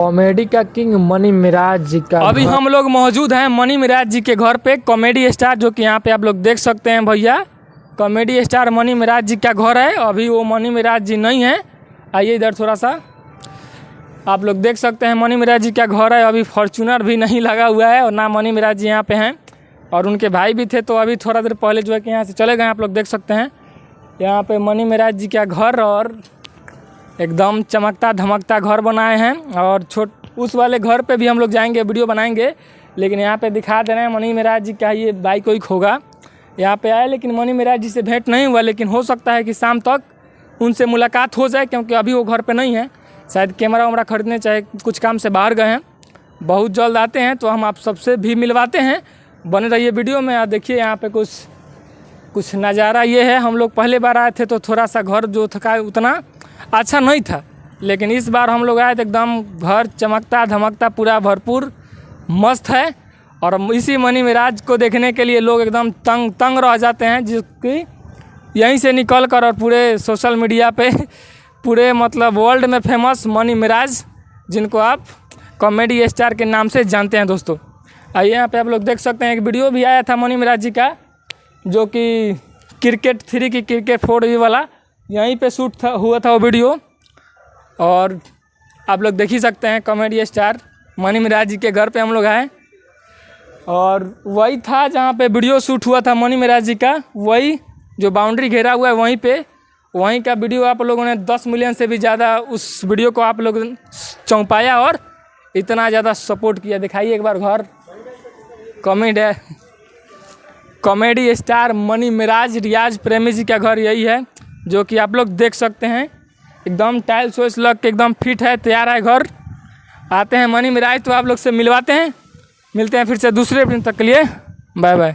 Comedy का king money Miraj जी का अभी हम लोग मौजूद हैं मनी मिराज जी के घर पे। कॉमेडी स्टार जो कि यहाँ पे आप लोग देख सकते हैं भैया, कॉमेडी स्टार मनी मिराज जी का घर है। अभी वो मनी मिराज जी नहीं है। आइए इधर थोड़ा सा आप लोग देख सकते हैं मनी मिराज जी का घर है। अभी फॉर्चूनर भी नहीं लगा हुआ है और ना मनी मिराज जी यहाँ पे हैं, और उनके भाई भी थे तो अभी थोड़ा देर पहले जो है कि यहाँ से चले गए। आप लोग देख सकते हैं यहाँ पे मनी मिराज जी का घर, और एकदम चमकता धमकता घर बनाए हैं। और उस वाले घर पे भी हम लोग जाएंगे, वीडियो बनाएंगे, लेकिन यहाँ पे दिखा दे रहे हैं मनी मिराज जी का ये बाइक वाइक होगा। यहाँ पे आए लेकिन मनी मिराज जी से भेंट नहीं हुआ, लेकिन हो सकता है कि शाम तक उनसे मुलाकात हो जाए, क्योंकि अभी वो घर पे नहीं है। शायद कैमरा वैमरा खरीदने चाहे कुछ काम से बाहर गए हैं। बहुत जल्द आते हैं तो हम आप सबसे भी मिलवाते हैं। बने रहिए वीडियो में। और देखिए यहाँ पे कुछ नज़ारा ये है। हम लोग पहले बार आए थे तो थोड़ा सा घर जो था उतना अच्छा नहीं था, लेकिन इस बार हम लोग आए तो एकदम घर चमकता धमकता पूरा भरपूर मस्त है। और इसी मनी मिराज को देखने के लिए लोग एकदम तंग रह जाते हैं, जिसकी यहीं से निकल कर और पूरे सोशल मीडिया पे पूरे मतलब वर्ल्ड में फेमस मनी मिराज, जिनको आप कॉमेडी स्टार के नाम से जानते हैं दोस्तों। आइए यहाँ पे आप लोग देख सकते हैं एक वीडियो भी आया था मनी मिराज जी का, जो कि क्रिकेट 3 की क्रिकेट 4 वाला, यहीं पे शूट हुआ था वो वीडियो। और आप लोग देख ही सकते हैं कॉमेडी स्टार मनी मिराज जी के घर पे हम लोग आए, और वही था जहाँ पे वीडियो शूट हुआ था मनी मिराज जी का। वही जो बाउंड्री घेरा हुआ है वहीं का वीडियो आप लोगों ने 10 मिलियन से भी ज़्यादा उस वीडियो को आप लोग चौंपाया और इतना ज़्यादा सपोर्ट किया। दिखाइए एक बार घर कॉमेडी स्टार मनी मिराज रियाज प्रेमी जी का घर यही है, जो कि आप लोग देख सकते हैं। एकदम टाइल्स वाइल्स लग के एकदम फिट है, तैयार है घर। आते हैं मनी मिराज तो आप लोग से मिलवाते हैं। मिलते हैं फिर से दूसरे दिन तक के लिए। Bye bye.